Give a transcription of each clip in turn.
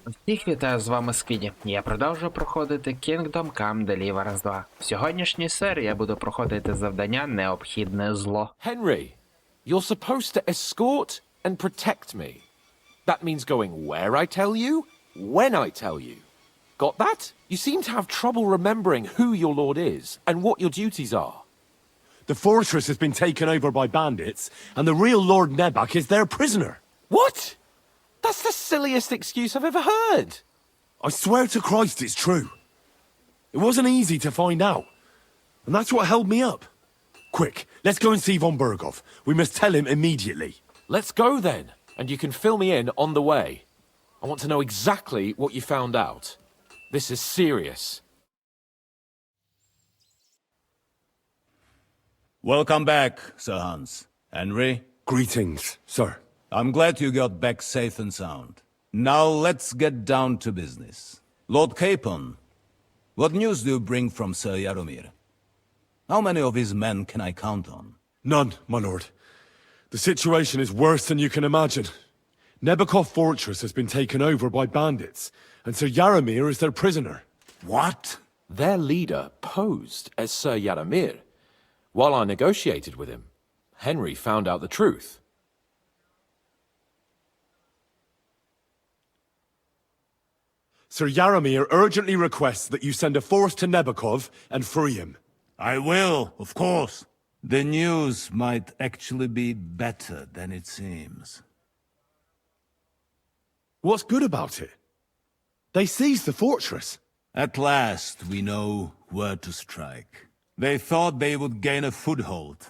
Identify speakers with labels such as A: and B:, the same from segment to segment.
A: Всіх вітаю, з вами Сквіді. Я продовжую проходити Come Deliverance 2. В сьогоднішній серії я буду проходити завдання «Необхідне зло».
B: Henry, you're supposed to escort and protect me. That means going where I tell you, when I tell you. Got that? You seem to have trouble remembering who your lord is and what your duties are.
C: The fortress has been taken over by bandits, and the real Lord Nebak is their prisoner.
B: What? That's the silliest excuse I've ever heard.
C: I swear to Christ it's true. It wasn't easy to find out, and that's what held me up. Quick, let's go and see von Berghoff. We must tell him immediately.
B: Let's go then, and you can fill me in on the way. I want to know exactly what you found out. This is serious.
D: Welcome back, Sir Hans. Henry,
C: Greetings, sir.
D: I'm glad you got back safe and sound. Now let's get down to business. Lord Capon, what news do you bring from Sir Jaromir? How many of his men can I count on?
C: None, my lord. The situation is worse than you can imagine. Nebakov Fortress has been taken over by bandits, and Sir Jaromir is their prisoner.
D: What?
B: Their leader posed as Sir Jaromir. While I negotiated with him, Henry found out the truth.
C: Sir Jaromir urgently requests that you send a force to Nebakov and free him.
D: I will, of course. The news might actually be better than it seems.
C: What's good about it? They seized the fortress.
D: At last, we know where to strike. They thought they would gain a foothold,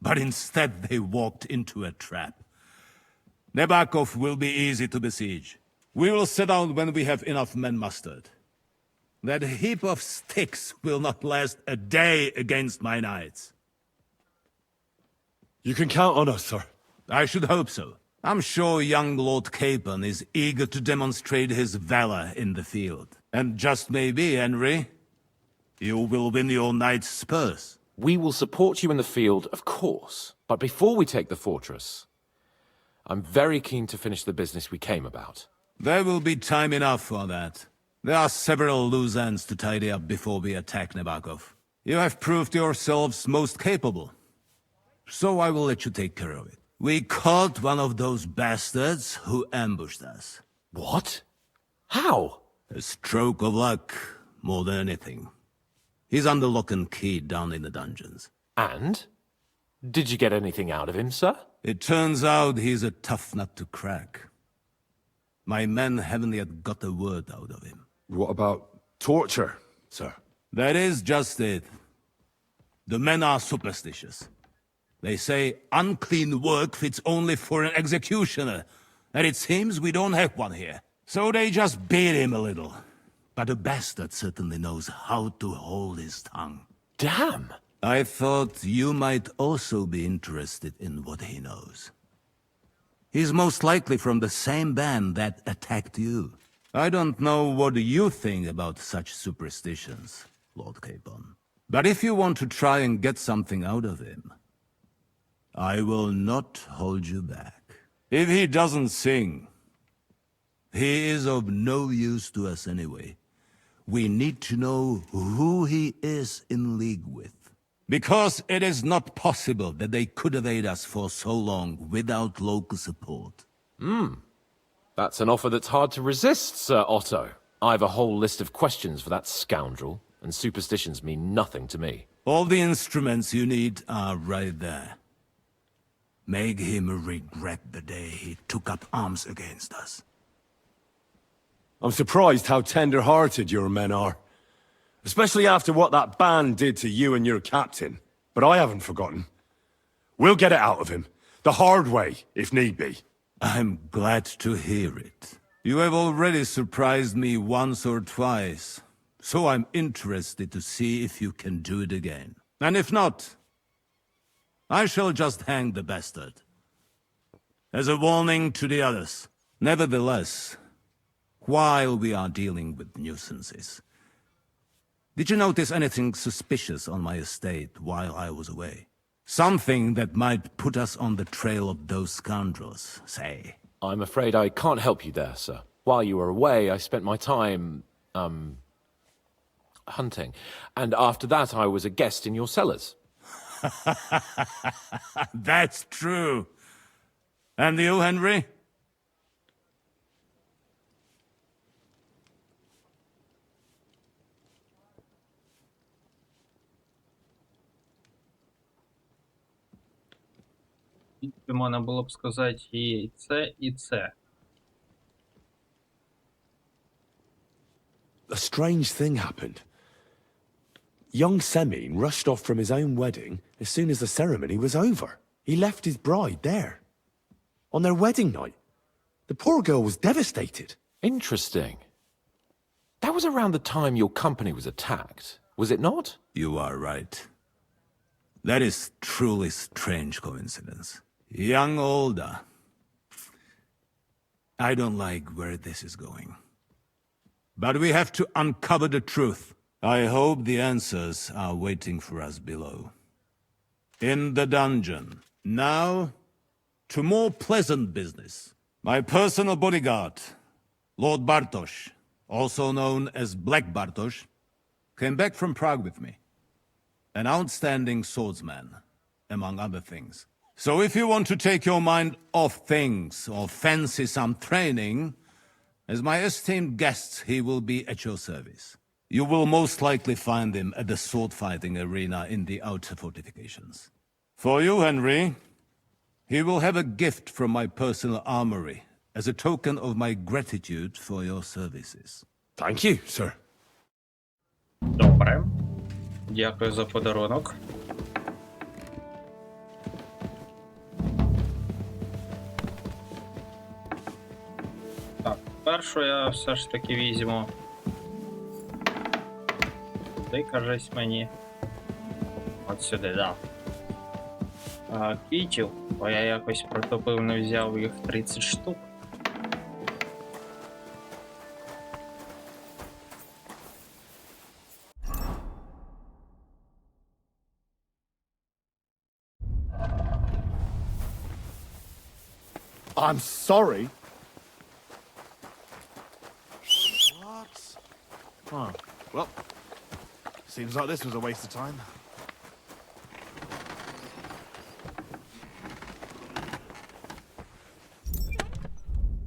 D: but instead they walked into a trap. Nebakov will be easy to besiege. We will set out when we have enough men mustered. That heap of sticks will not last a day against my knights.
C: You can count on us, sir.
D: I should hope so. I'm sure young Lord Capon is eager to demonstrate his valor in the field. And just maybe, Henry, you will win your knight's spurs.
B: We will support you in the field, of course. But before we take the fortress, I'm very keen to finish the business we came about.
D: There will be time enough for that. There are several loose ends to tidy up before we attack Nebakov. You have proved yourselves most capable. So I will let you take care of it. We caught one of those bastards who ambushed us.
B: What? How?
D: A stroke of luck, more than anything. He's under lock and key down in the dungeons.
B: And? Did you get anything out of him, sir?
D: It turns out he's a tough nut to crack. My men haven't yet got a word out of him.
C: What about torture, sir?
D: That is just it. The men are superstitious. They say unclean work fits only for an executioner, and it seems we don't have one here. So they just beat him a little. But the bastard certainly knows how to hold his tongue.
B: Damn!
D: I thought you might also be interested in what he knows. He's most likely from the same band that attacked you. I don't know what you think about such superstitions, Lord Capon. But if you want to try and get something out of him, I will not hold you back. If he doesn't sing, he is of no use to us anyway. We need to know who he is in league with. Because it is not possible that they could evade us for so long without local support.
B: That's an offer that's hard to resist, Sir Otto. I have a whole list of questions for that scoundrel, and superstitions mean nothing to me.
D: All the instruments you need are right there. Make him regret the day he took up arms against us.
C: I'm surprised how tender-hearted your men are. Especially after what that band did to you and your captain. But I haven't forgotten. We'll get it out of him. The hard way, if need be.
D: I'm glad to hear it. You have already surprised me once or twice, so I'm interested to see if you can do it again. And if not, I shall just hang the bastard. As a warning to the others. Nevertheless, while we are dealing with nuisances, did you notice anything suspicious on my estate while I was away? Something that might put us on the trail of those scoundrels, say.
B: I'm afraid I can't help you there, sir. While you were away, I spent my time, hunting. And after that, I was a guest in your cellars.
D: That's true. And you, Henry?
A: Можна було б сказати і це, і це.
C: A strange thing happened. Young Semyon rushed off from his own wedding as soon as the ceremony was over. He left his bride there. On their wedding night. The poor girl was devastated.
B: Interesting. That was around the time your company was attacked, was it not?
D: You are right. That is truly strange coincidence. Young Olda. I don't like where this is going. But we have to uncover the truth. I hope the answers are waiting for us below. In the dungeon. Now, to more pleasant business. My personal bodyguard, Lord Bartosz, also known as Black Bartosz, came back from Prague with me. An outstanding swordsman, among other things. So if you want to take your mind off things or fancy some training, as my esteemed guest, he will be at your service. You will most likely find him at the sword-fighting arena in the outer fortifications. For you, Henry, he will have a gift from my personal armory as a token of my gratitude for your services.
C: Thank you, sir.
A: Добре. Дякую за подарунок. Так, першу я все ж таки візьму. Ти, кажись мені. От сюди, да. Кітів, бо я якось протопив, не взяв їх 30 штук.
C: I'm sorry.
E: What? Oh, well, seems like this was a waste of time.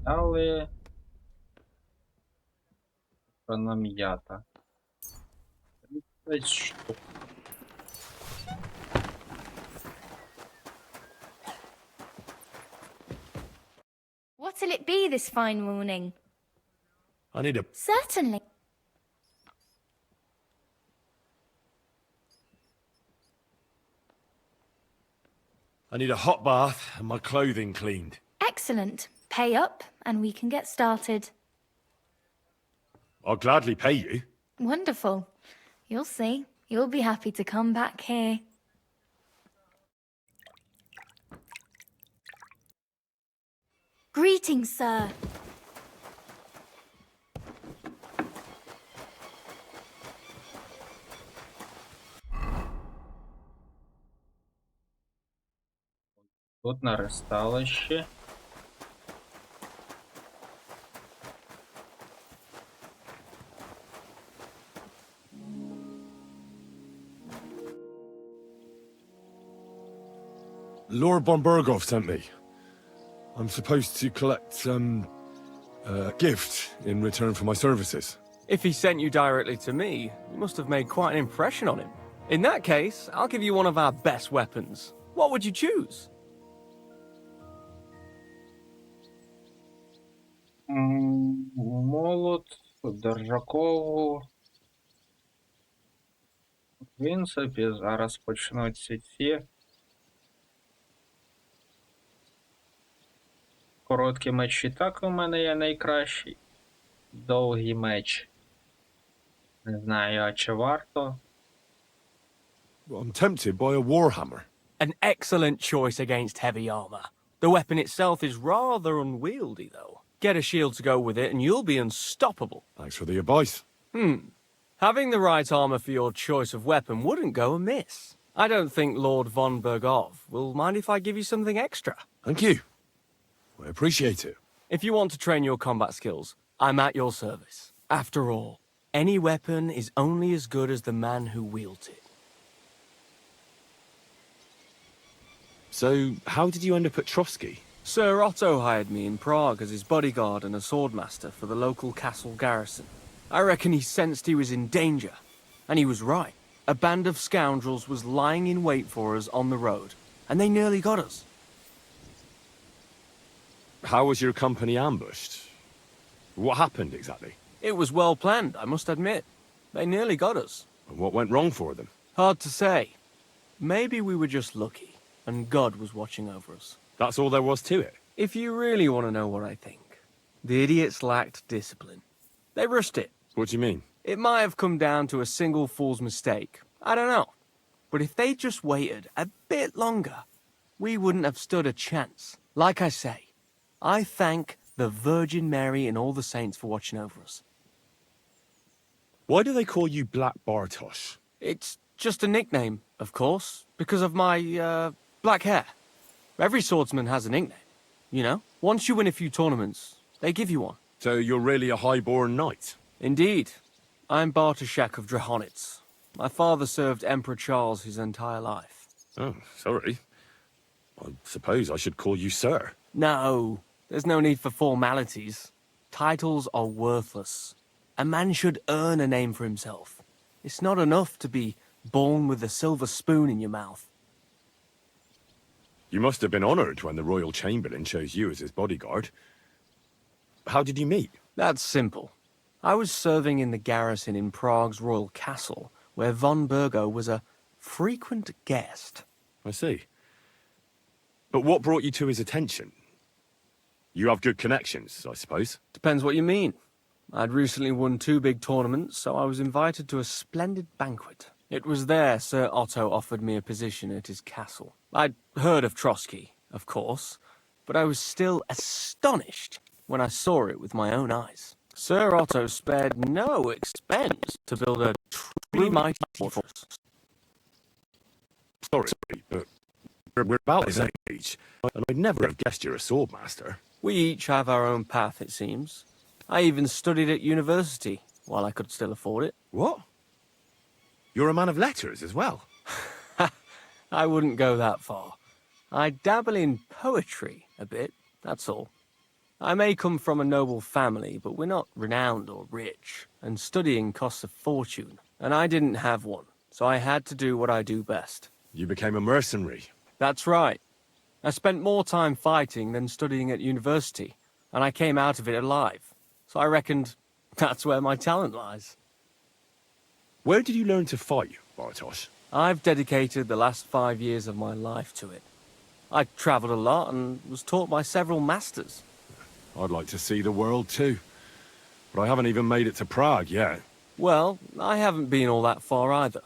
A: Але... Економията. 30 штук.
F: What'll it be this fine morning?
C: I need a...
F: Certainly.
C: I need a hot bath and my clothing cleaned.
F: Excellent. Pay up and we can get started.
C: I'll gladly pay you.
F: Wonderful. You'll see. You'll be happy to come back here. Greetings, sir.
A: Тут на ресталище.
C: Lord von Berghoff sent me. I'm supposed to collect, a gift in return for my services.
G: If he sent you directly to me, you must have made quite an impression on him. In that case, I'll give you one of our best weapons. What would you choose?
A: Молот, держакову. В принципі, зараз почнуться ці. Короткі мечі так у мене є найкращий. Довгий меч. Не знаю, а чи варто.
C: I'm tempted by a warhammer.
G: An excellent choice against heavy armor. The weapon itself is rather unwieldy, though. Get a shield to go with it and you'll be unstoppable.
C: Thanks for the advice.
G: Having the right armor for your choice of weapon wouldn't go amiss. I don't think Lord von Berghoff will mind if I give you something extra.
C: Thank you. I appreciate it.
G: If you want to train your combat skills, I'm at your service. After all, any weapon is only as good as the man who wields it.
B: So, how did you end up at Trotsky?
G: Sir Otto hired me in Prague as his bodyguard and a swordmaster for the local castle garrison. I reckon he sensed he was in danger. And he was right. A band of scoundrels was lying in wait for us on the road, and they nearly got us.
C: How was your company ambushed? What happened exactly?
G: It was well planned, I must admit. They nearly got us.
C: And what went wrong for them?
G: Hard to say. Maybe we were just lucky, and God was watching over us.
C: That's all there was to it.
G: If you really want to know what I think, the idiots lacked discipline. They rushed it.
C: What do you mean?
G: It might have come down to a single fool's mistake. I don't know. But if they just waited a bit longer, we wouldn't have stood a chance. Like I say, I thank the Virgin Mary and all the saints for watching over us.
C: Why do they call you Black Bartosz?
G: It's just a nickname, of course, because of my, black hair. Every swordsman has a nickname, you know? Once you win a few tournaments, they give you one.
C: So you're really a high-born knight?
G: Indeed. I'm Bartoszek of Drahonitz. My father served Emperor Charles his entire life.
C: Oh, sorry. I suppose I should call you sir.
G: No, there's no need for formalities. Titles are worthless. A man should earn a name for himself. It's not enough to be born with a silver spoon in your mouth.
C: You must have been honored when the royal chamberlain chose you as his bodyguard. How did you meet?
G: That's simple. I was serving in the garrison in Prague's royal castle, where von Burgo was a frequent guest.
C: I see. But what brought you to his attention? You have good connections, I suppose.
G: Depends what you mean. I'd recently won 2 big tournaments, so I was invited to a splendid banquet. It was there Sir Otto offered me a position at his castle. I'd heard of Trotsky, of course, but I was still astonished when I saw it with my own eyes. Sir Otto spared no expense to build a truly mighty fortress.
C: Sorry, but we're about the same age, and I'd never have guessed you're a swordmaster.
G: We each have our own path, it seems. I even studied at university, while I could still afford it.
C: What? You're a man of letters as well?
G: I wouldn't go that far. I dabble in poetry a bit, that's all. I may come from a noble family, but we're not renowned or rich, and studying costs a fortune. And I didn't have one, so I had to do what I do best.
C: You became a mercenary.
G: That's right. I spent more time fighting than studying at university, and I came out of it alive. So I reckoned that's where my talent lies.
C: Where did you learn to fight, Bartosz?
G: I've dedicated the last 5 years of my life to it. I travelled a lot and was taught by several masters.
C: I'd like to see the world too. But I haven't even made it to Prague yet.
G: Well, I haven't been all that far either.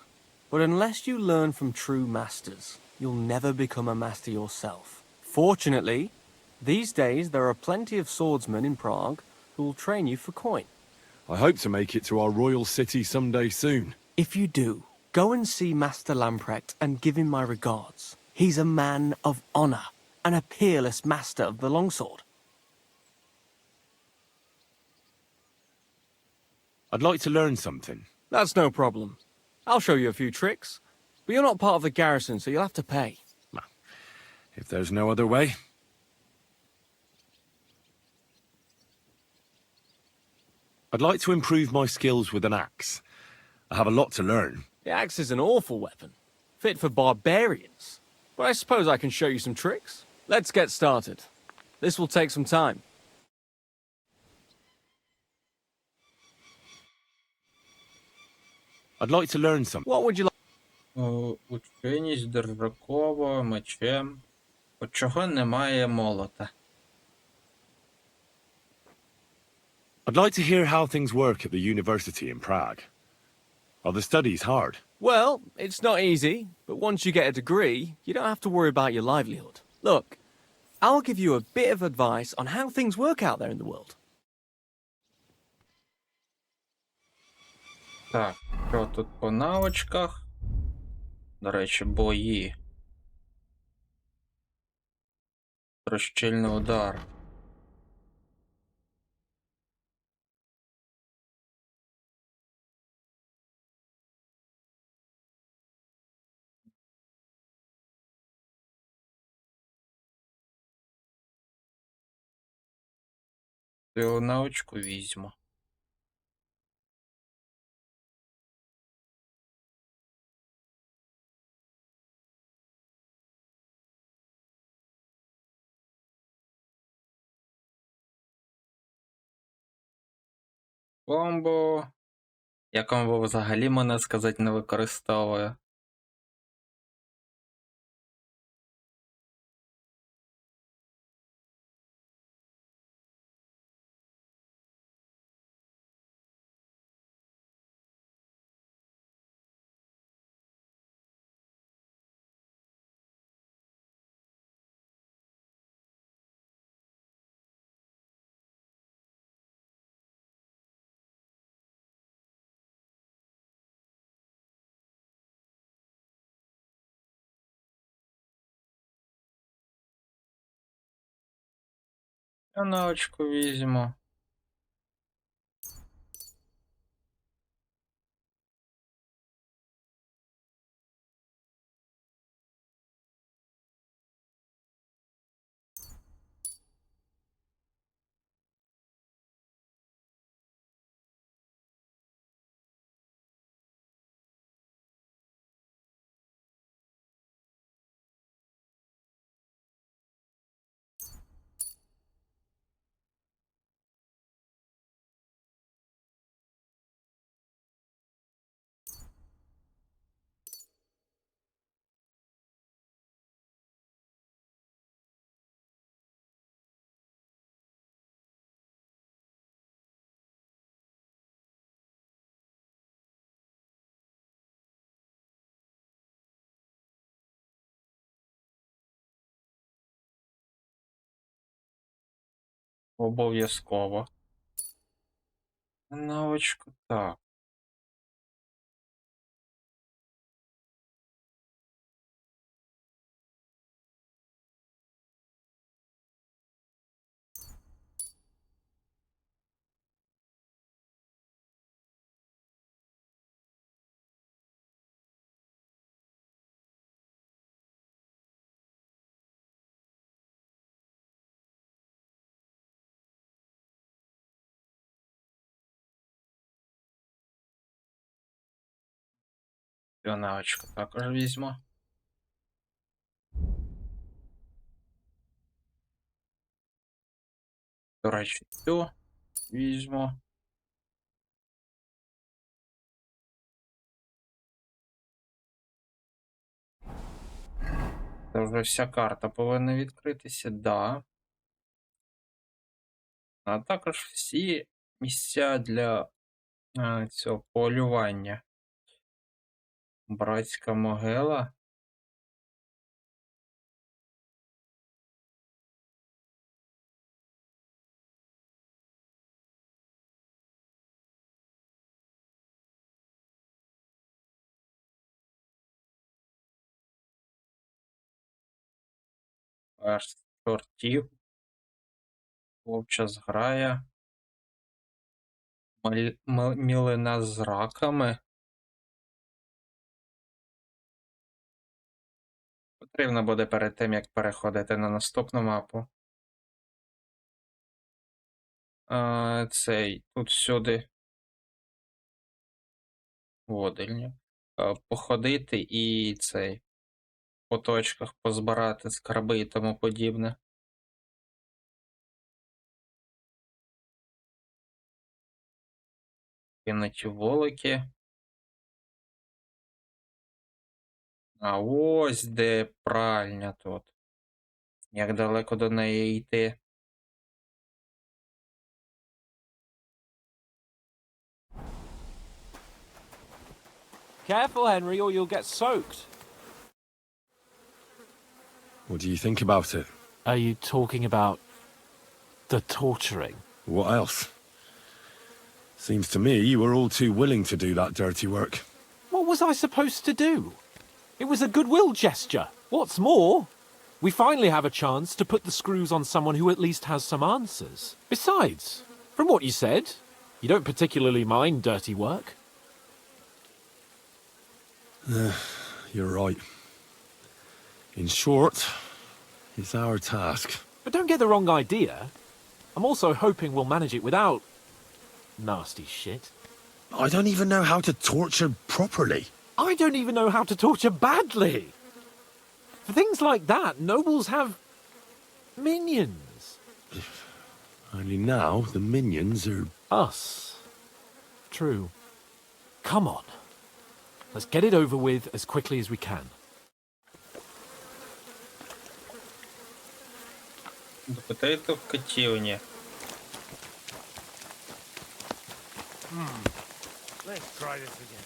G: But unless you learn from true masters, you'll never become a master yourself. Fortunately, these days there are plenty of swordsmen in Prague who will train you for coin.
C: I hope to make it to our royal city someday soon.
G: If you do, go and see Master Lamprecht and give him my regards. He's a man of honor and a peerless master of the longsword.
C: I'd like to learn something.
G: That's no problem. I'll show you a few tricks. But you're not part of the garrison, so you'll have to pay.
C: If there's no other way. I'd like to improve my skills with an axe. I have a lot to learn.
G: The axe is an awful weapon, fit for barbarians. But I suppose I can show you some tricks. Let's get started. This will take some time.
C: I'd like to learn something.
G: What would you like?
A: Ученість держаково, мечем. От чого немає молота?
C: I'd like to hear how things work at the university in Prague. Are the studies hard?
G: Well, it's not easy, but once you get a degree, you don't have to worry about your livelihood. Look, I'll give you a bit of advice on how things work out there in the world.
A: Так, що тут по навичках? До речі, бої. Розчільний удар. Цю навичку візьму. Комбо. Я комбо взагалі, можна сказати, не використовую. Я навичку візьму. Обов'язково. Навичку, так. Цю навичку також візьму. До речі, цю візьму. Це вже вся карта повинна відкритися, да. А також всі місця для цього полювання. Братська могила. Аж чортів. Вовча зграя. Мілина з раками. Потрібно буде перед тим, як переходити на наступну мапу. Тут сюди водильня. Походити і по точках позбирати скарби і тому подібне. Кинуті волики. А ось де пральня тут. Як далеко до неї йти?
B: Careful, Henry, or you'll get soaked.
C: What do you think about it?
H: Are you talking about the torturing?
C: What else? Seems to me you were all too willing to do that dirty work.
B: What was I supposed to do? It was a goodwill gesture. What's more, we finally have a chance to put the screws on someone who at least has some answers. Besides, from what you said, you don't particularly mind dirty work.
C: You're right. In short, it's our task.
B: But don't get the wrong idea.
H: I'm also hoping we'll manage it without nasty shit.
C: I don't even know how to torture properly.
H: I don't even know how to torture badly. For things like that, nobles have minions.
C: Only now the minions are...
H: Us. True. Come on. Let's get it over with as quickly as we can.
A: Допитайте в котівні.
E: Let's try this again.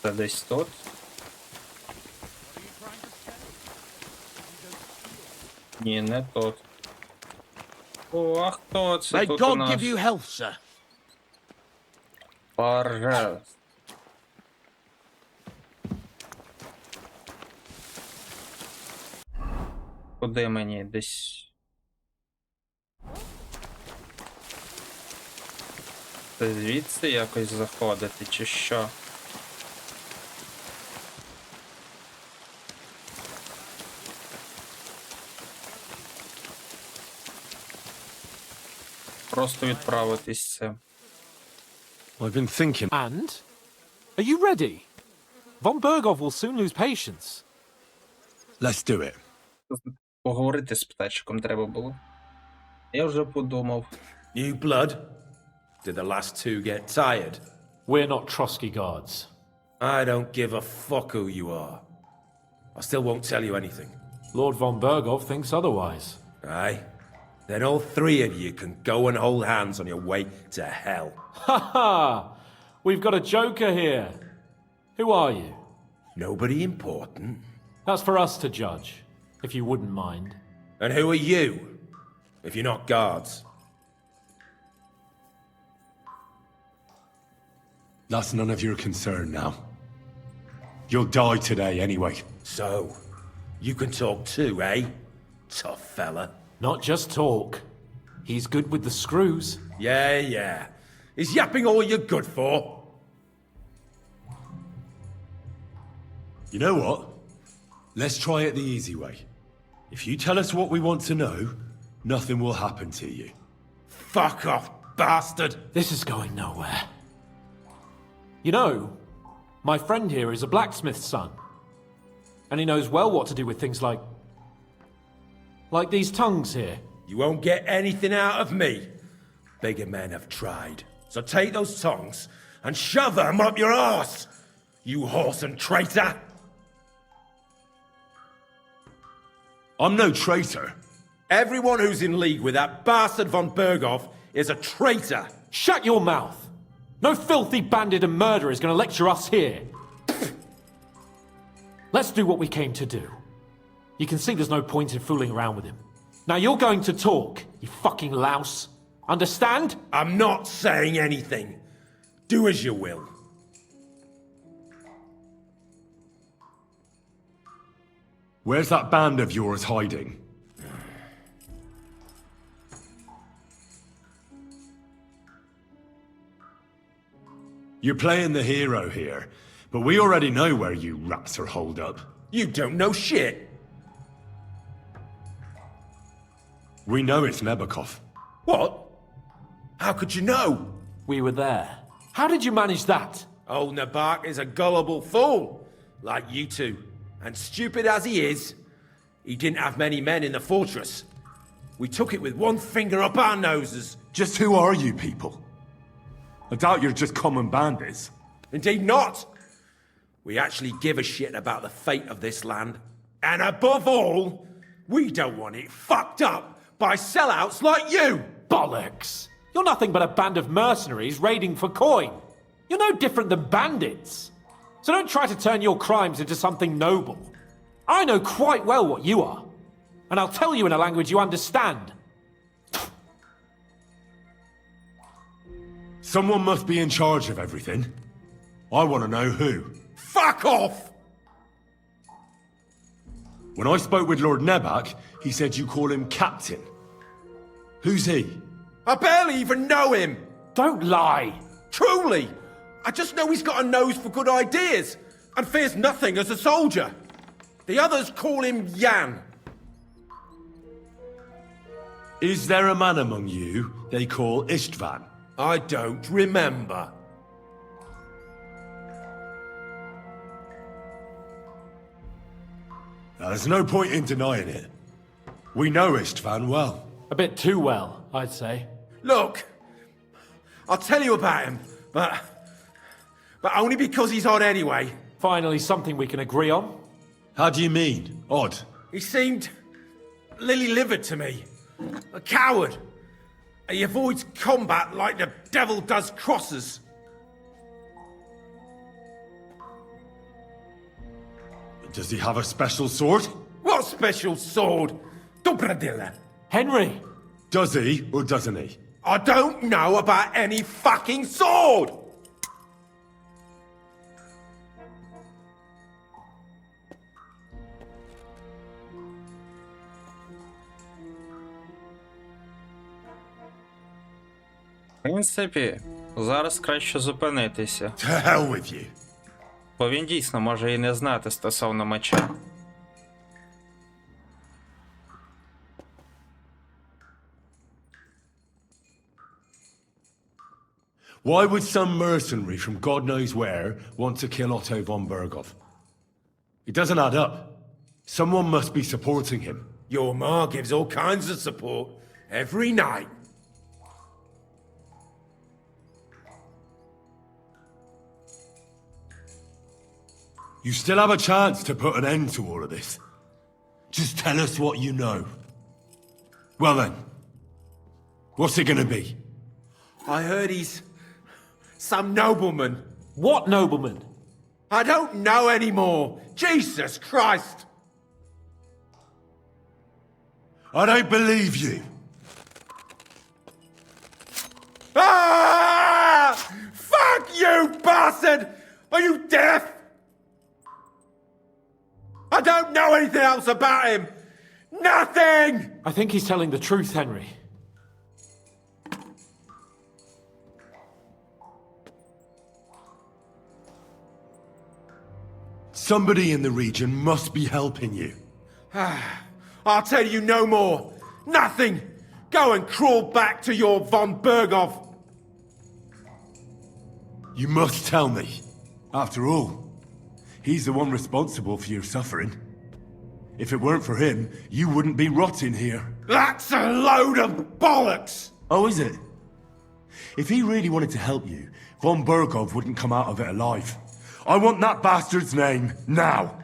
A: Це десь тут. Ні, не тут. О, а хто це
E: May
A: тут у
E: God
A: нас?
E: give you health, sir.
A: Пожалуйста. Куди мені? Десь... Це звідси якось заходити, чи що? Просто відправитись це.
C: I've been thinking...
H: And? Are you ready? Von Bergov will soon lose patience.
C: Let's do it.
A: Поговорити з птачиком треба було. Я вже подумав.
I: New blood? Did the last two get tired?
H: We're not Trotsky guards.
I: I don't give a fuck who you are. I still won't tell you anything.
H: Lord von Bergov thinks otherwise.
I: Aye? Then all three of you can go and hold hands on your way to hell.
H: Ha ha! We've got a joker here. Who are you?
I: Nobody important.
H: That's for us to judge, if you wouldn't mind.
I: And who are you? If you're not guards.
C: That's none of your concern now. You'll die today anyway.
I: So, you can talk too, eh? Tough fella.
H: Not just talk. He's good with the screws.
I: Yeah. Is yapping all you're good for?
C: You know what? Let's try it the easy way. If you tell us what we want to know, nothing will happen to you.
I: Fuck off, bastard!
H: This is going nowhere. You know, my friend here is a blacksmith's son. And he knows well what to do with things like these tongues here.
I: You won't get anything out of me. Bigger men have tried. So take those tongues and shove them up your arse, you whoreson traitor!
C: I'm no traitor.
I: Everyone who's in league with that bastard von Bergov is a traitor!
H: Shut your mouth! No filthy bandit and murderer is going to lecture us here. Let's do what we came to do. You can see there's no point in fooling around with him. Now you're going to talk, you fucking louse. Understand?
I: I'm not saying anything. Do as you will.
C: Where's that band of yours hiding? You're playing the hero here, but we already know where you rats are holed up.
I: You don't know shit!
C: We know it's Nebakov.
I: What? How could you know?
H: We were there. How did you manage that?
I: Old Nabak is a gullible fool, like you two. And stupid as he is, he didn't have many men in the fortress. We took it with one finger up our noses.
C: Just who are you people? I doubt you're just common bandits.
I: Indeed not. We actually give a shit about the fate of this land. And above all, we don't want it fucked up by sellouts like you!
H: Bollocks! You're nothing but a band of mercenaries raiding for coin. You're no different than bandits. So don't try to turn your crimes into something noble. I know quite well what you are. And I'll tell you in a language you understand.
C: Someone must be in charge of everything. I want to know who.
I: Fuck off!
C: When I spoke with Lord Nebak, he said you call him Captain. Who's he?
I: I barely even know him!
H: Don't lie!
I: Truly! I just know he's got a nose for good ideas and fears nothing as a soldier. The others call him Jan.
C: Is there a man among you they call Istvan?
I: I don't remember.
C: Now, there's no point in denying it. We know Istvan well.
H: A bit too well, I'd say.
I: Look, I'll tell you about him, but only because he's odd anyway.
H: Finally, something we can agree on.
C: How do you mean? Odd?
I: He seemed lily-livered to me. A coward. He avoids combat like the devil does crosses.
C: Does he have a special sword?
I: What special sword? Dobradilla.
H: Henry!
C: Does he or doesn't he?
I: I don't know about any fucking sword!
A: В принципі, зараз краще зупинитися,
C: To hell with you.
A: бо він дійсно може і не знати стосовно меча.
C: Why would some mercenary from God knows where want to kill Otto von Berghoff? It doesn't add up. Someone must be supporting him.
I: Your ma gives all kinds of support every night.
C: You still have a chance to put an end to all of this. Just tell us what you know. Well then, what's it gonna be?
I: I heard he's some nobleman.
H: What nobleman?
I: I don't know anymore. Jesus Christ!
C: I don't believe you.
I: Ah! Fuck you, bastard! Are you deaf? I don't know anything else about him. Nothing!
H: I think he's telling the truth, Henry.
C: Somebody in the region must be helping you.
I: I'll tell you no more. Nothing! Go and crawl back to your von Berghoff.
C: You must tell me. After all, he's the one responsible for your suffering. If it weren't for him, you wouldn't be rotting here.
I: That's a load of bollocks!
C: Oh, is it? If he really wanted to help you, von Berghoff wouldn't come out of it alive. I want that bastard's name, now!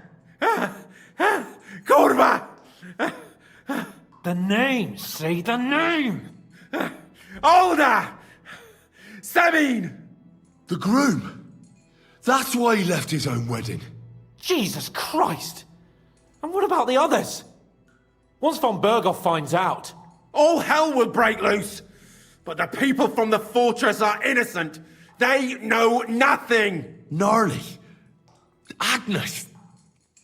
I: Kurva!
H: The name, say the name!
I: Olda! Sabine!
C: The groom! That's why he left his own wedding.
H: Jesus Christ! And what about the others? Once von Berghoff finds out...
I: All hell will break loose! But the people from the fortress are innocent! They know nothing!
C: Gnarly. Agnes.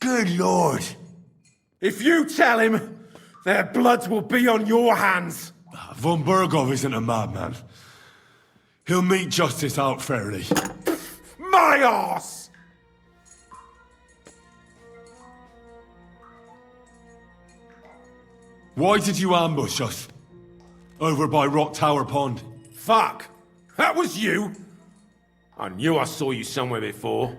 C: Good lord.
I: If you tell him, their bloods will be on your hands!
C: Von Berghoff isn't a madman. He'll meet justice out fairly.
I: My arse!
C: Why did you ambush us? Over by Rock Tower Pond.
I: Fuck! That was you! I knew I saw you somewhere before,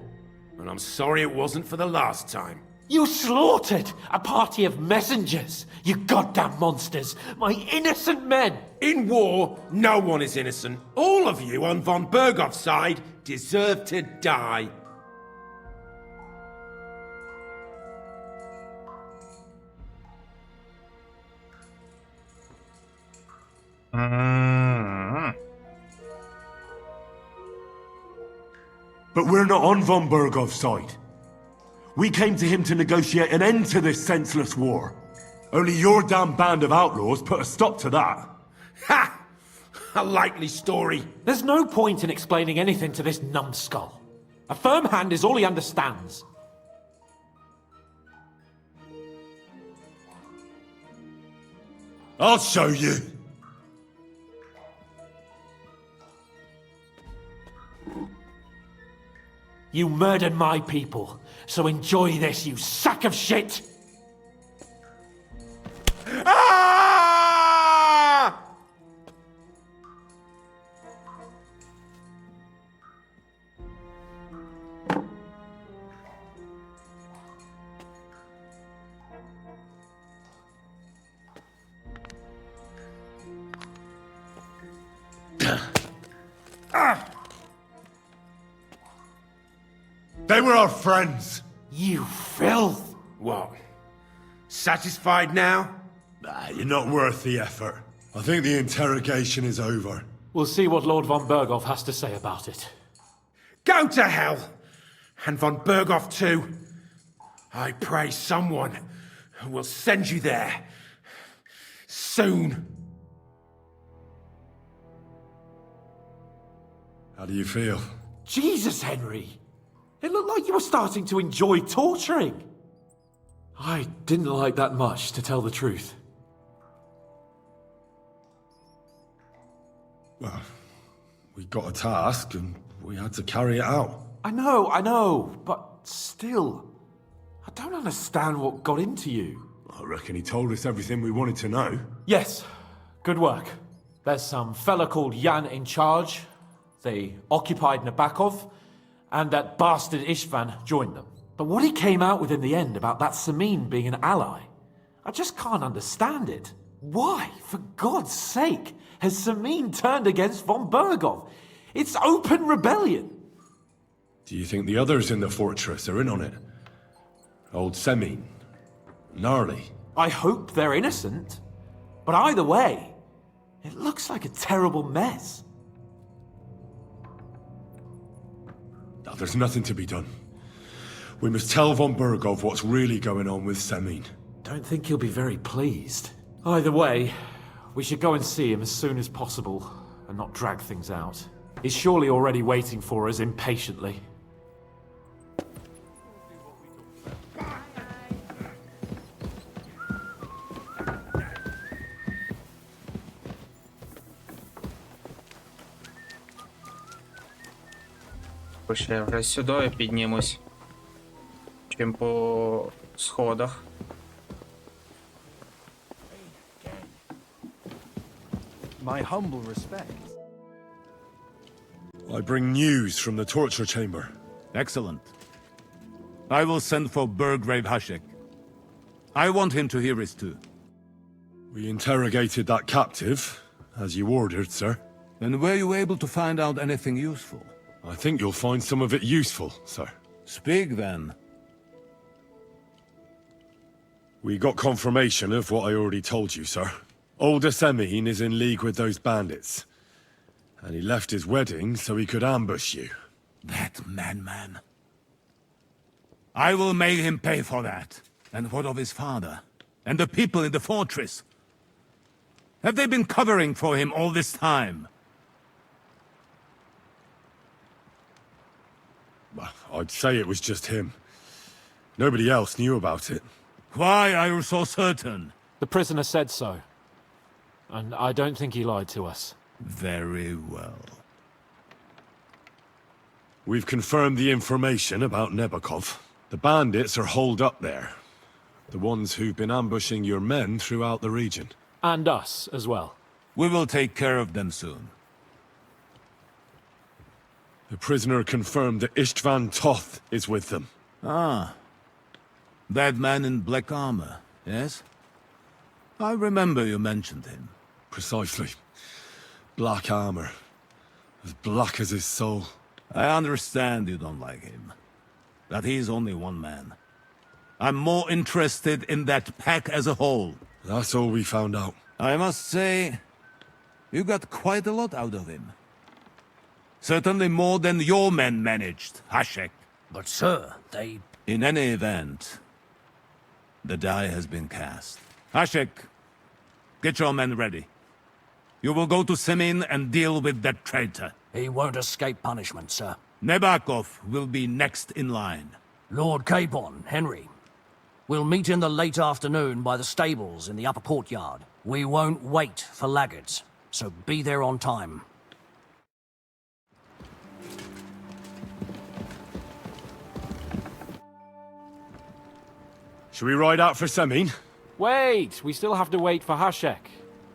I: and I'm sorry it wasn't for the last time.
H: You slaughtered a party of messengers, you goddamn monsters! My innocent men!
I: In war, no one is innocent. All of you on von Berghoff's side deserve to die.
C: But we're not on von Berghoff's side. We came to him to negotiate an end to this senseless war. Only your damn band of outlaws put a stop to that.
I: Ha! A likely story.
H: There's no point in explaining anything to this numbskull. A firm hand is all he understands.
C: I'll show you.
H: You murdered my people, so enjoy this, you sack of shit!
I: Ah!
C: They were our friends.
I: You filth! What? Satisfied now?
C: Nah, you're not worth the effort. I think the interrogation is over.
H: We'll see what Lord von Berghoff has to say about it.
I: Go to hell! And von Berghoff too. I pray someone will send you there. Soon.
C: How do you feel?
H: Jesus, Henry! It looked like you were starting to enjoy torturing. I didn't like that much, to tell the truth.
C: Well, we got a task and we had to carry it out.
H: I know, but still, I don't understand what got into you.
C: I reckon he told us everything we wanted to know.
H: Yes, good work. There's some fella called Jan in charge. They occupied Nabokov, and that bastard Istvan joined them. But what he came out with in the end about that Samin being an ally, I just can't understand it. Why, for God's sake, has Samin turned against von Berghoff? It's open rebellion.
C: Do you think the others in the fortress are in on it? Old Semin, Gnarly.
H: I hope they're innocent. But either way, it looks like a terrible mess.
C: Now, there's nothing to be done. We must tell von Berghoff what's really going on with Semin.
H: Don't think he'll be very pleased. Either way, we should go and see him as soon as possible and not drag things out. He's surely already waiting for us impatiently.
A: Я вже сюди піднімусь, чим по сходах.
E: My humble respects.
C: I bring news from the torture chamber.
D: Excellent. I will send for Burgrave Hashek. I want him to hear it too.
C: We interrogated that captive, as you ordered, sir.
D: And were you able to find out anything useful?
C: I think you'll find some of it useful, sir.
D: Speak then.
C: We got confirmation of what I already told you, sir. Older Semin is in league with those bandits. And he left his wedding so he could ambush you.
D: That madman. I will make him pay for that. And what of his father? And the people in the fortress? Have they been covering for him all this time?
C: I'd say it was just him. Nobody else knew about it.
D: Why are you so certain?
H: The prisoner said so. And I don't think he lied to us.
D: Very well.
C: We've confirmed the information about Nabokov. The bandits are holed up there. The ones who've been ambushing your men throughout the region.
H: And us as well.
D: We will take care of them soon.
C: The prisoner confirmed that Istvan Toth is with them.
D: Ah. That man in black armor, yes? I remember you mentioned him.
C: Precisely. Black armor. As black as his soul.
D: I understand you don't like him. That he's only one man. I'm more interested in that pack as a whole.
C: That's all we found out.
D: I must say, you got quite a lot out of him. Certainly more than your men managed, Hashek.
J: But sir, they...
D: In any event, the die has been cast. Hashek, get your men ready. You will go to Semin and deal with that traitor.
J: He won't escape punishment, sir.
D: Nabokov will be next in line.
J: Lord Capon, Henry. We'll meet in the late afternoon by the stables in the upper courtyard. We won't wait for laggards, so be there on time.
C: Should we ride out for Semin?
H: Wait! We still have to wait for Hashek.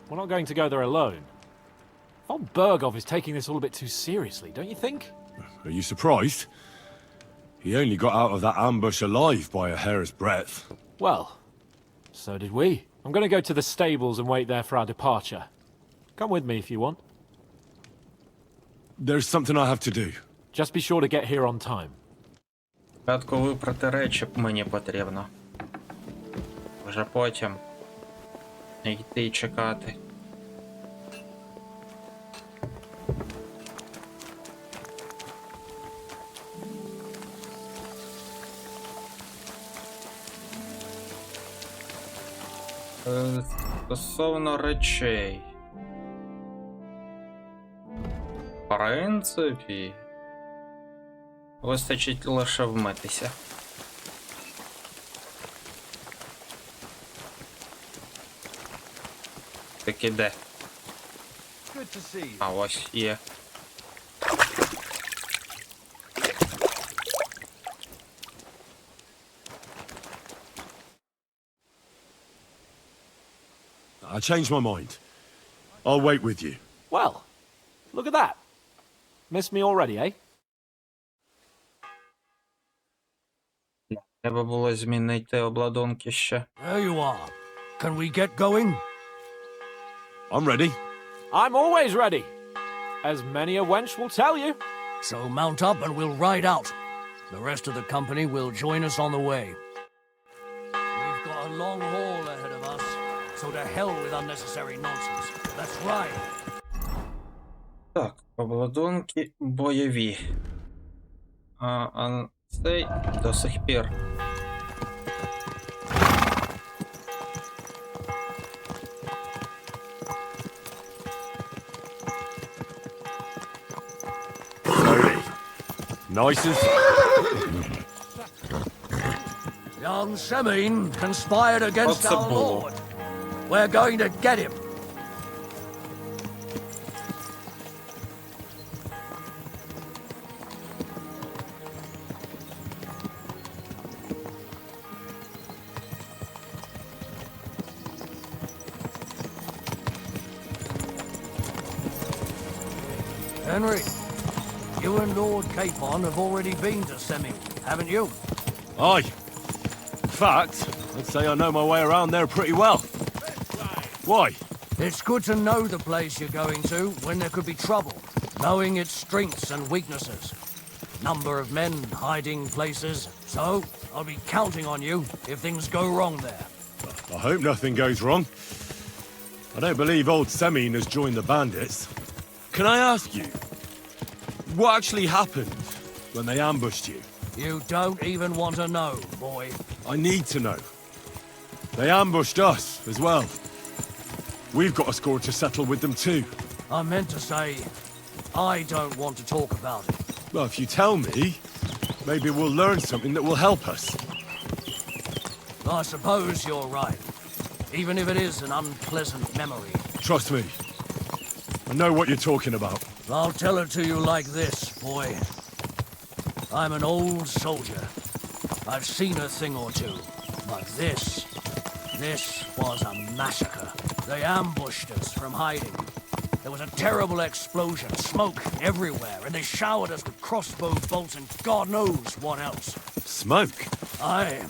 H: We're not going to go there alone. Von Berghoff is taking this all a bit too seriously, don't you think?
C: Are you surprised? He only got out of that ambush alive by a hair's breadth.
H: Well, so did we. I'm going to go to the stables and wait there for our departure. Come with me if you want.
C: There's something I have to do.
H: Just be sure to get here on time.
A: Спочатку випрати речі мені потрібно. Вже потім йти і чекати. Стосовно речей. В принципі, вистачить лише вмитися. Таки де? А ось є.
C: I changed my mind. I'll wait with you.
H: Well, look at that. Miss me already, eh?
A: Треба було змінити обладунки ще.
J: There you are. Can we get going?
C: I'm ready.
H: I'm always ready. As many a wench will tell you.
J: So mount up and we'll ride out. The rest of the company will join us on the way. We've got a long haul ahead of us, so to hell with unnecessary nonsense. That's right.
A: Так, обладунки бойові. А цей до сих пір.
C: Nice as...
J: Young Semine conspired against
A: What's a
J: our
A: bull?
J: lord. We're going to get him. Henry, you and Lord Capon have already been to Semine, haven't you?
C: Aye. In fact, I'd say I know my way around there pretty well. Why?
J: It's good to know the place you're going to when there could be trouble, knowing its strengths and weaknesses. Number of men, hiding places. So, I'll be counting on you if things go wrong there.
C: I hope nothing goes wrong. I don't believe old Semine has joined the bandits. Can I ask you, what actually happened when they ambushed you?
J: You don't even want to know, boy.
C: I need to know. They ambushed us as well. We've got a score to settle with them too.
J: I meant to say, I don't want to talk about it.
C: Well, if you tell me, maybe we'll learn something that will help us.
J: I suppose you're right, even if it is an unpleasant memory.
C: Trust me, I know what you're talking about.
J: I'll tell it to you like this, boy. I'm an old soldier. I've seen a thing or two, but this was a massacre. They ambushed us from hiding. There was a terrible explosion, smoke everywhere, and they showered us with crossbow bolts and God knows what else.
C: Smoke?
J: I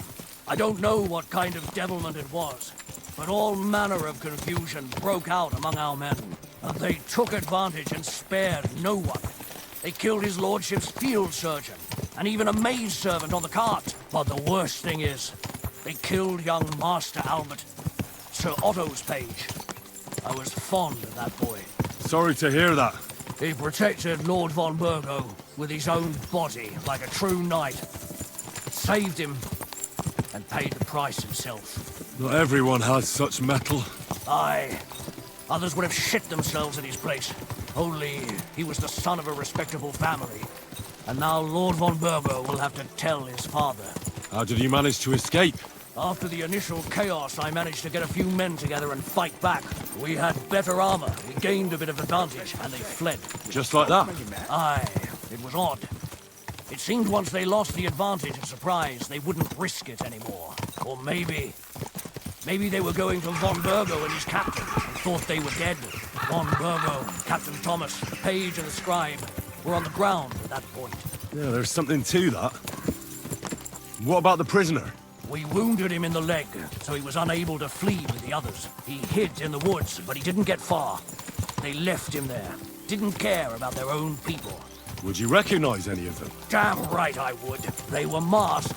J: don't know what kind of devilment it was, but all manner of confusion broke out among our men, and they took advantage and spared no one. They killed his lordship's field surgeon, and even a maid servant on the cart. But the worst thing is, they killed young Master Albert, Sir Otto's page. I was fond of that boy.
C: Sorry to hear that.
J: He protected Lord von Burgo with his own body like a true knight. Saved him and paid the price himself.
C: Not everyone has such metal.
J: Aye. Others would have shit themselves in his place. Only he was the son of a respectable family. And now Lord von Burgo will have to tell his father.
C: How did you manage to escape?
J: After the initial chaos, I managed to get a few men together and fight back. We had better armor, we gained a bit of advantage, and they fled.
C: Just like that?
J: Aye, it was odd. It seemed once they lost the advantage of surprise, they wouldn't risk it anymore. Or maybe they were going to von Burgo and his captain, and thought they were dead. Von Burgo, Captain Thomas, the page and the scribe were on the ground at that point.
C: Yeah, there's something to that. What about the prisoner?
J: We wounded him in the leg, so he was unable to flee with the others. He hid in the woods, but he didn't get far. They left him there. didn't care about their own people.
C: Would you recognize any of them?
J: Damn right I would. They were masked.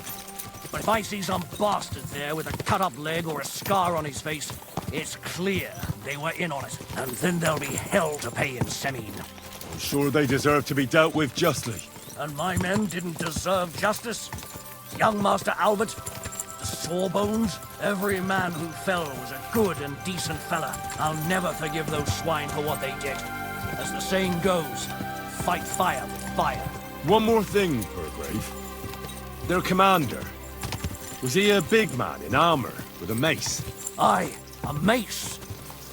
J: But if I see some bastard there with a cut-up leg or a scar on his face, it's clear they were in on it. And then there'll be hell to pay in Semine.
C: I'm sure they deserve to be dealt with justly.
J: And my men didn't deserve justice? Young Master Albert, the Sawbones, every man who fell was a good and decent fella. I'll never forgive those swine for what they did. As the saying goes, fight fire with fire.
C: One more thing, Burgrave. Their commander. Was he a big man in armor with a mace?
J: Aye, a mace.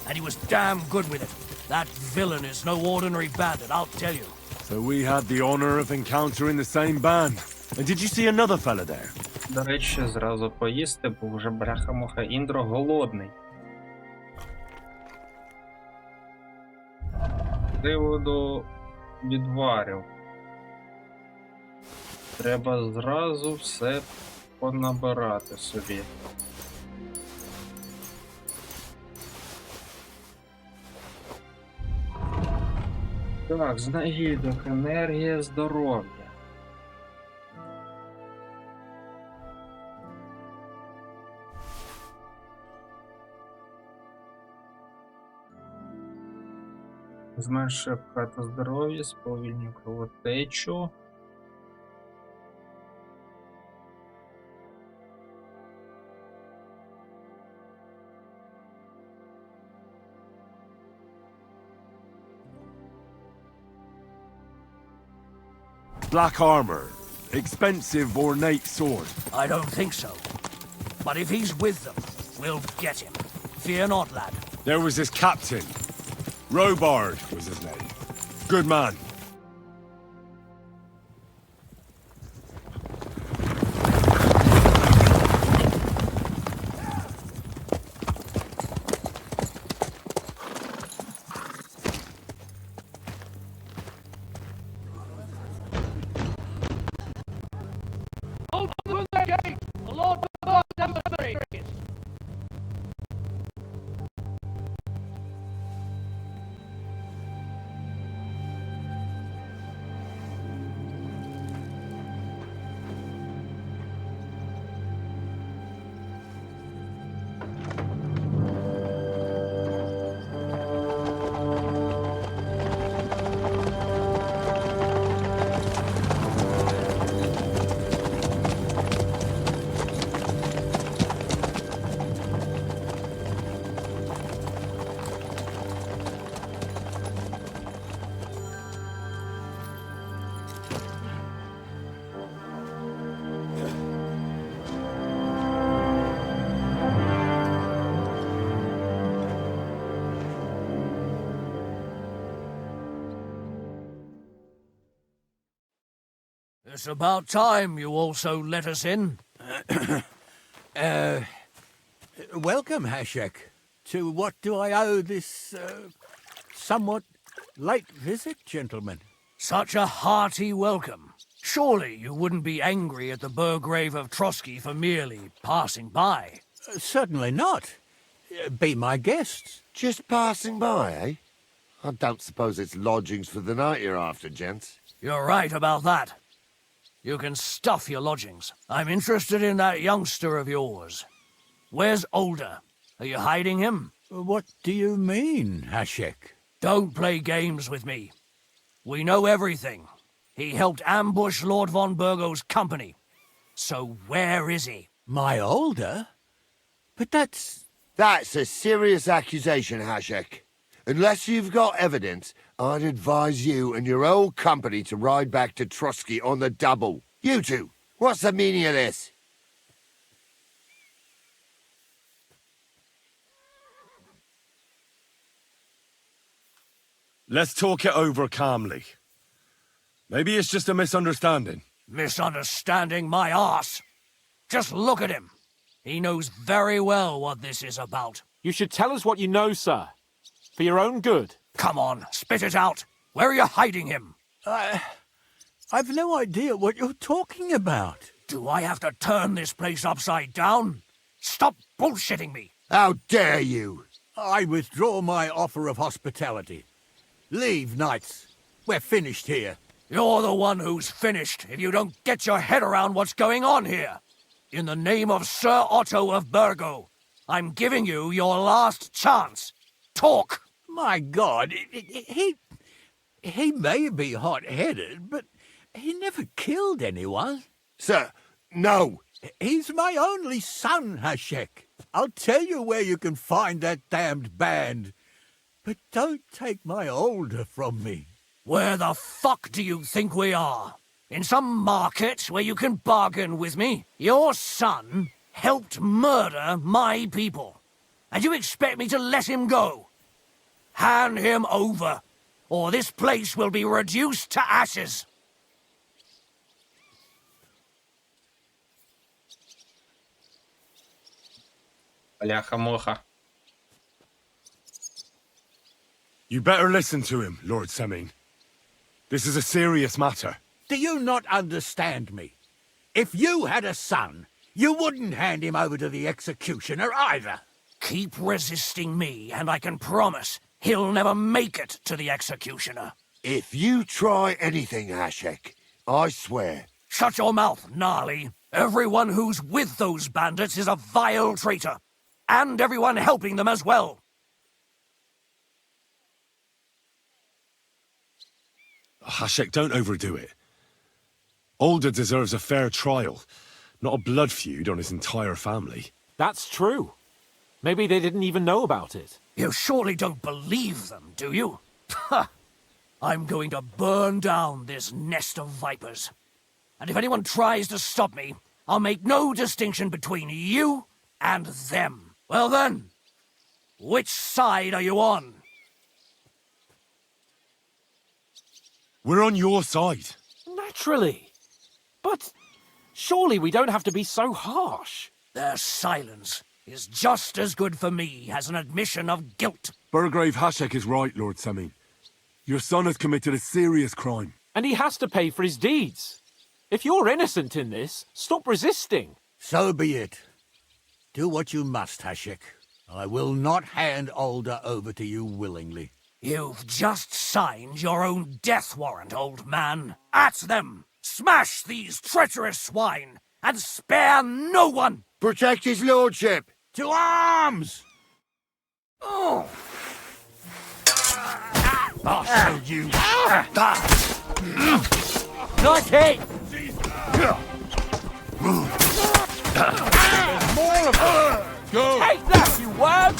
J: And he was damn good with it. That villain is no ordinary bandit, I'll tell you.
C: So we had the honor of encountering the same band. And did you see another fella there?
A: До речі, зразу поїсти, бо вже бляха-муха Індро голодний. З приводу відварів. Треба зразу все понабирати собі. Так, знахідок, енергія, здоров'я. Зменшує втрата здоров'я, сповільнює кровотечу.
C: Black armor. Expensive, ornate sword.
J: I don't think so. But if he's with them, we'll get him. Fear not, lad.
C: There was this captain. Robard was his name. Good man.
J: It's about time you also let us in.
K: Welcome, Hashek. To what do I owe this, somewhat late visit, gentlemen?
J: Such a hearty welcome. Surely you wouldn't be angry at the Burgrave of Trotsky for merely passing by.
K: Certainly not. Be my guests.
L: Just passing by, eh? I don't suppose it's lodgings for the night you're after, gents.
J: You're right about that. You can stuff your lodgings. I'm interested in that youngster of yours. Where's Older? Are you hiding him?
K: What do you mean, Hashek?
J: Don't play games with me. We know everything. He helped ambush Lord von Burgo's company. So where is he?
K: My Older? But that's...
L: That's a serious accusation, Hashek. Unless you've got evidence, I'd advise you and your old company to ride back to Trotsky on the double. You two, what's the meaning of this?
C: Let's talk it over calmly. Maybe it's just a misunderstanding.
J: Misunderstanding my arse. Just look at him. He knows very well what this is about.
H: You should tell us what you know, sir. For your own good.
J: Come on, spit it out. Where are you hiding him?
K: I've no idea what you're talking about.
J: Do I have to turn this place upside down? Stop bullshitting me.
L: How dare you?
K: I withdraw my offer of hospitality. Leave, knights. We're finished here.
J: You're the one who's finished if you don't get your head around what's going on here. In the name of Sir Otto of Burgo, I'm giving you your last chance. Talk!
K: My God, he may be hot-headed, but he never killed anyone.
L: Sir, no.
K: He's my only son, Hashek. I'll tell you where you can find that damned band. But don't take my older from me.
J: Where the fuck do you think we are? In some market where you can bargain with me? Your son helped murder my people. And you expect me to let him go? Hand him over, or this place will be reduced to ashes.
A: Бляха-муха.
C: You better listen to him, Lord Semin. This is a serious matter.
K: Do you not understand me? If you had a son, you wouldn't hand him over to the executioner either.
J: Keep resisting me, and I can promise he'll never make it to the executioner.
L: If you try anything, Hashek, I swear.
J: Shut your mouth, Gnarly. Everyone who's with those bandits is a vile traitor. And everyone helping them as well.
C: Hashek, don't overdo it. Older deserves a fair trial, not a blood feud on his entire family.
H: That's true. Maybe they didn't even know about it.
J: You surely don't believe them, do you? Ha! I'm going to burn down this nest of vipers. And if anyone tries to stop me, I'll make no distinction between you and them. Well then, which side are you on?
C: We're on your side.
H: Naturally. But surely we don't have to be so harsh.
J: Their silence is just as good for me as an admission of guilt.
C: Burgrave Hashek is right, Lord Semin. Your son has committed a serious crime.
H: And he has to pay for his deeds. If you're innocent in this, stop resisting.
K: So be it. Do what you must, Hashek. I will not hand Older over to you willingly.
J: You've just signed your own death warrant, old man. At them! Smash these treacherous swine, and spare no one!
L: Protect his lordship!
K: To arms!
J: Oh!
K: I'll show you.
J: Nice hit!
K: More of them! Go!
J: Take that, you worm!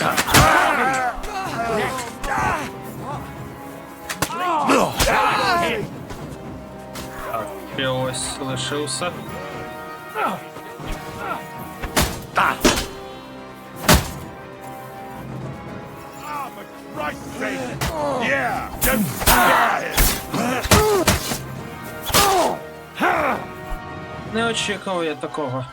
A: Ще ось лишився. Не очікував я такого.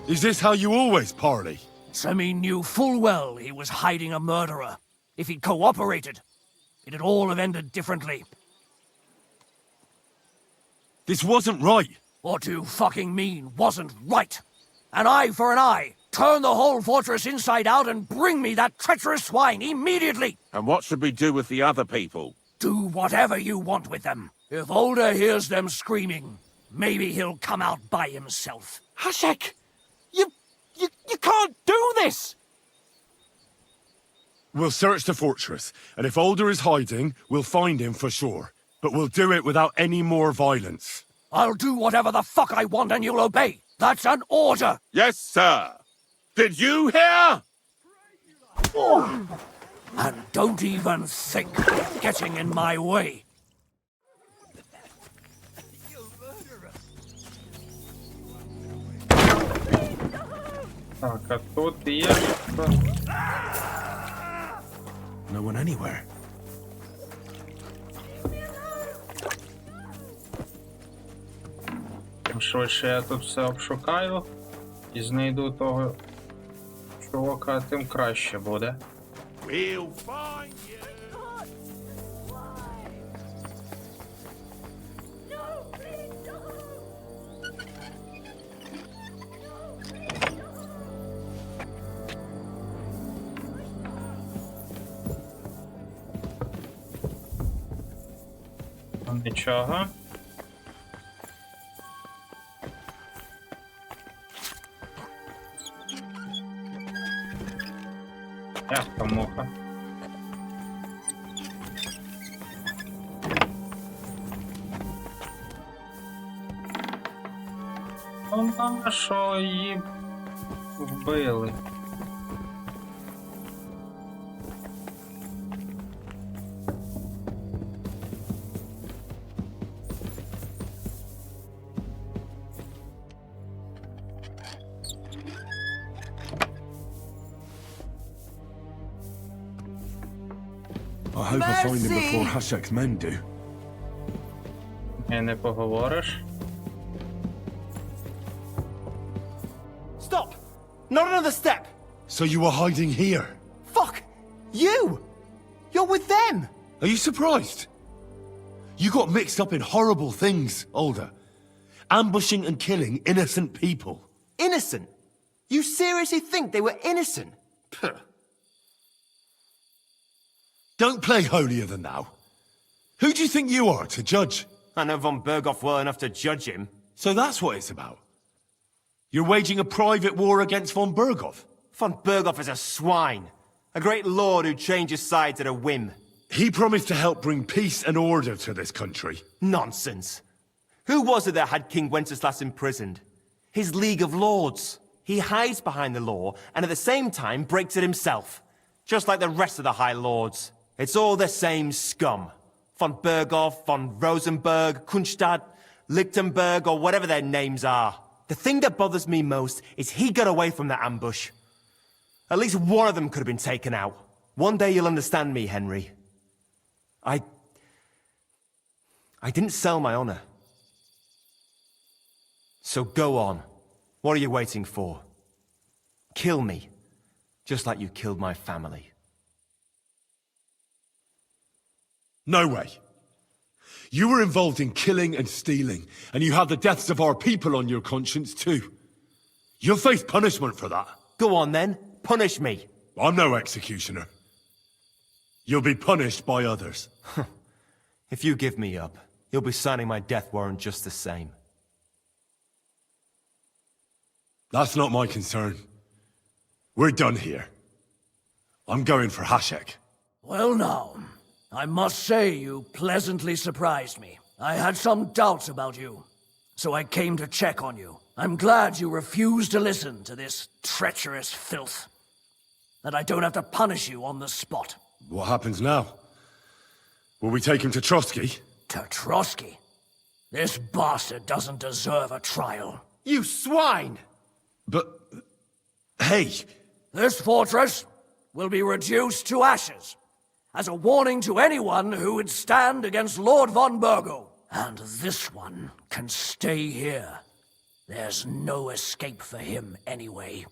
C: Is this how you always parley?
J: Semi knew full well he was hiding a murderer. If he'd cooperated, it'd all have ended differently.
C: This wasn't right.
J: What do you fucking mean, wasn't right? An eye for an eye. Turn the whole fortress inside out and bring me that treacherous swine immediately!
B: And what should we do with the other people?
J: Do whatever you want with them. If Older hears them screaming, maybe he'll come out by himself.
H: Hashek! You can't do this!
C: We'll search the fortress, and if Older is hiding, we'll find him for sure. But we'll do it without any more violence.
J: I'll do whatever the fuck I want and you'll obey. That's an order!
B: Yes, sir. Did you hear?
J: And don't even think of getting in my way.
A: Так, а тут є.
C: No one anywhere.
A: Швидше я тут все обшукаю і знайду того чувака, тим краще буде.
B: We'll find you.
A: Нічого. Яка муха. Вона що її вбили.
C: I hope I find him before Hashek's men do.
A: І не поговориш.
M: Stop! Not another step!
C: So you were hiding here?
M: Fuck! You! You're with them!
C: Are you surprised? You got mixed up in horrible things, Alder. Ambushing and killing innocent people.
M: Innocent? You seriously think they were innocent? Puh.
C: Don't play holier than thou. Who do you think you are to judge?
M: I know von Berghoff well enough to judge him.
C: So that's what it's about. You're waging a private war against von Berghoff.
M: Von Berghoff is a swine. A great lord who changes sides at a whim.
C: He promised to help bring peace and order to this country.
M: Nonsense. Who was it that had King Wenceslas imprisoned? His League of Lords. He hides behind the law and at the same time breaks it himself. Just like the rest of the High Lords. It's all the same scum. Von Berghoff, von Rosenberg, Kunstadt, Lichtenberg, or whatever their names are. The thing that bothers me most is he got away from the ambush. At least one of them could have been taken out. One day you'll understand me, Henry. I didn't sell my honor. So go on. What are you waiting for? Kill me. Just like you killed my family.
C: No way. You were involved in killing and stealing, and you have the deaths of our people on your conscience too. You'll face punishment for that.
M: Go on then. Punish me.
C: I'm no executioner. You'll be punished by others.
M: If you give me up, you'll be signing my death warrant just the same.
C: That's not my concern. We're done here. I'm going for Hashek.
J: Well now, I must say you pleasantly surprised me. I had some doubts about you, so I came to check on you. I'm glad you refused to listen to this treacherous filth. That I don't have to punish you on the spot.
C: What happens now? Will we take him to Trotsky?
J: To Trotsky? This bastard doesn't deserve a trial.
M: You swine!
C: But... hey!
J: This fortress will be reduced to ashes, as a warning to anyone who would stand against Lord von Burgo. And this one can stay here. There's no escape for him anyway.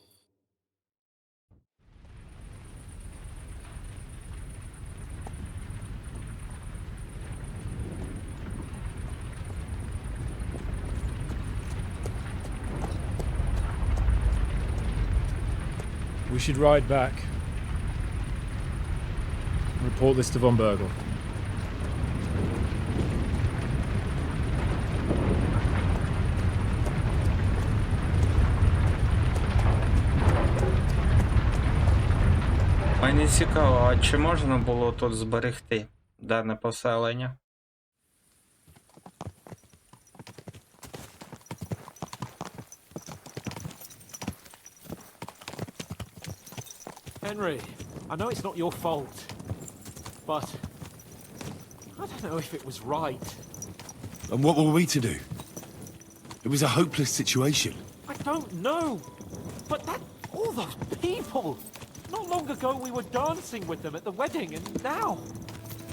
N: We should ride back. Report this to von Bergel.
A: Мені цікаво, а чи можна було тут зберегти дане поселення?
H: Henry, I know it's not your fault, but I don't know if it was right.
C: And what were we to do? It was a hopeless situation.
H: I don't know, but all those people! Not long ago we were dancing with them at the wedding, and now...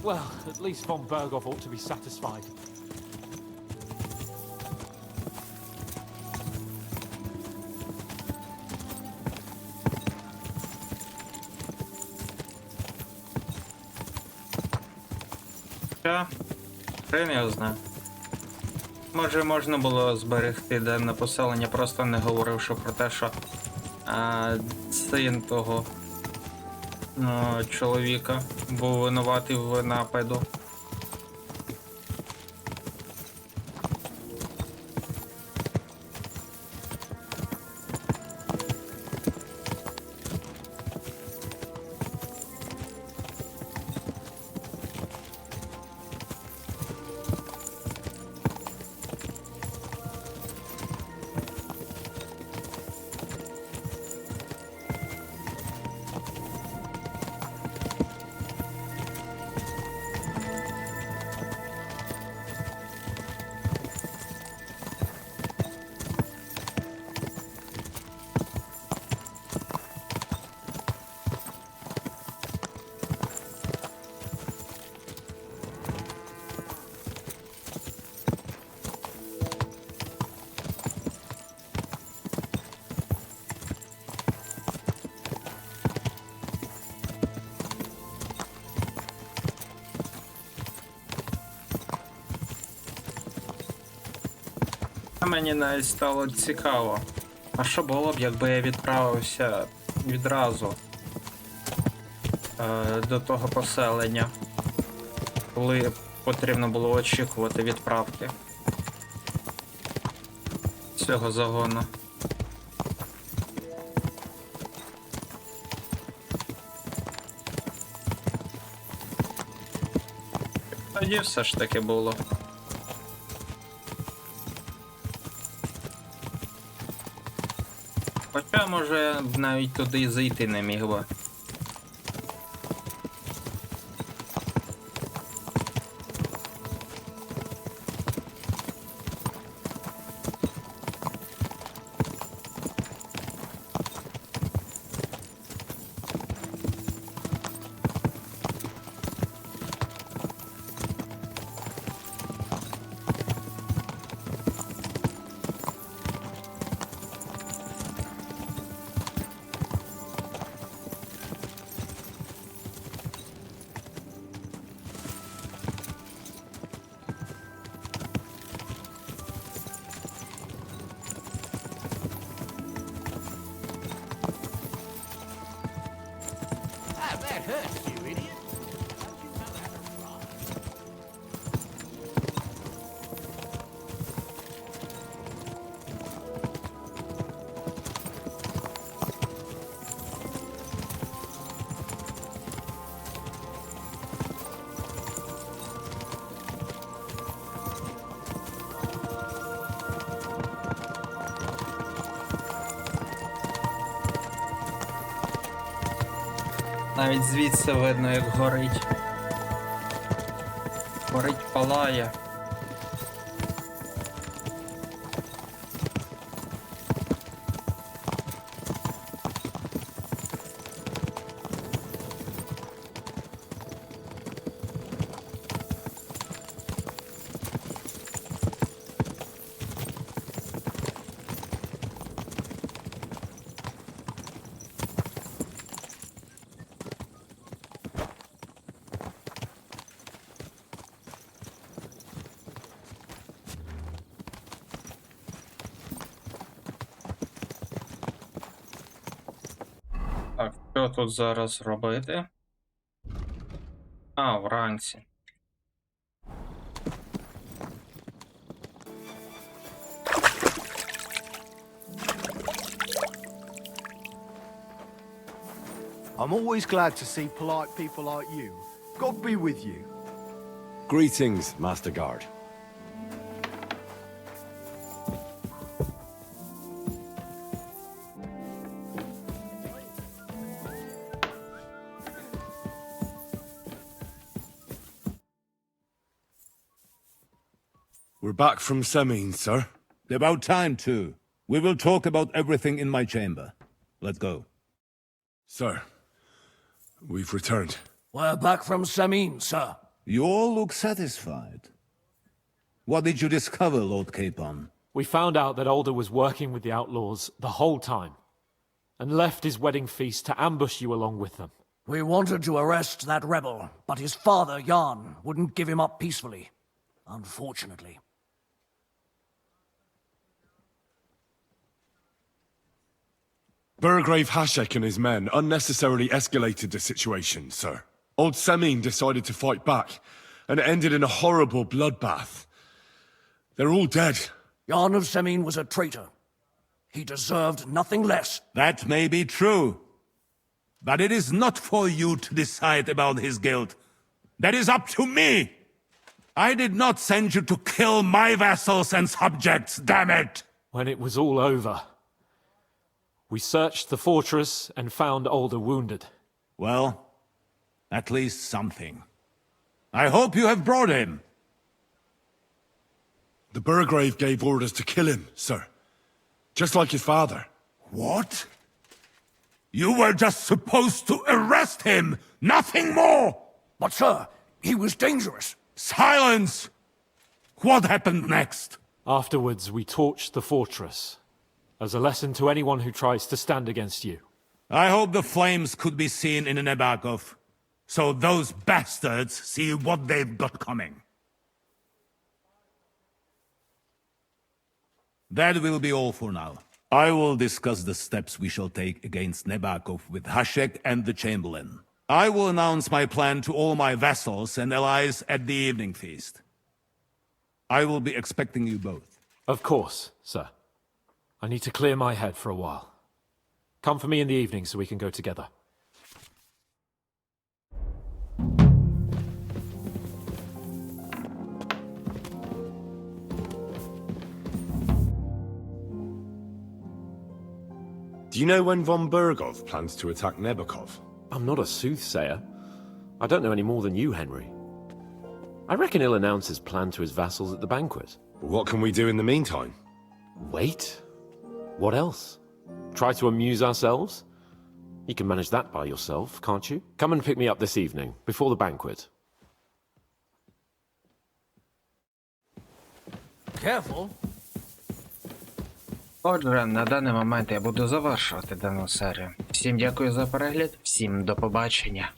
H: Well, at least von Berghoff ought to be satisfied.
A: Що? Хрен його знає. Може можна було зберегти дане поселення, просто не говоривши про те, що син того чоловіка був винуватий в нападу. мені навіть стало цікаво. А що було б, якби я відправився відразу до того поселення, коли потрібно було очікувати відправки цього загону? Тоді все ж таки було. Хоча, може, навіть туди і зайти не міг би.
K: That hurts you, idiot.
A: Навіть звідси видно, як горить. Горить, палає. Так, що тут зараз робити? А, вранці.
E: I'm always glad to see polite people like you. God be with you.
C: Greetings, Master Guard. We're back from Semin, sir.
D: About time, too. We will talk about everything in my chamber. Let's go.
C: Sir, we've returned.
J: We're back from Samin, sir.
D: You all look satisfied. What did you discover, Lord Capon?
H: We found out that Alder was working with the outlaws the whole time, and left his wedding feast to ambush you along with them.
J: We wanted to arrest that rebel, but his father, Jan, wouldn't give him up peacefully. Unfortunately.
C: Burgrave Hashek and his men unnecessarily escalated the situation, sir. Old Semin decided to fight back, and it ended in a horrible bloodbath. They're all dead.
J: Jan of Semin was a traitor. He deserved nothing less.
D: That may be true. But it is not for you to decide about his guilt. That is up to me! I did not send you to kill my vassals and subjects, damn it!
H: When it was all over, we searched the fortress and found Alder wounded.
D: Well, at least something. I hope you have brought him.
C: The Burgrave gave orders to kill him, sir. Just like his father.
D: What? You were just supposed to arrest him, nothing more!
J: But sir, he was dangerous.
D: Silence! What happened next?
H: Afterwards, we torched the fortress, as a lesson to anyone who tries to stand against you.
D: I hope the flames could be seen in Nebakov, so those bastards see what they've got coming. That will be all for now. I will discuss the steps we shall take against Nebakov with Hashek and the Chamberlain. I will announce my plan to all my vassals and allies at the evening feast. I will be expecting you both.
H: Of course, sir. I need to clear my head for a while. Come for me in the evening so we can go together.
C: Do you know when von Bergov plans to attack Nebakov?
O: I'm not a soothsayer. I don't know any more than you, Henry. I reckon he'll announce his plan to his vassals at the banquet.
C: What can we do in the meantime?
O: Wait? What else? Try to amuse ourselves? You can manage that by yourself, can't you? Come and pick me up this evening, before the banquet.
J: Careful.
A: Отже, на даний момент я буду завершувати дану серію. Всім дякую за перегляд, всім до побачення.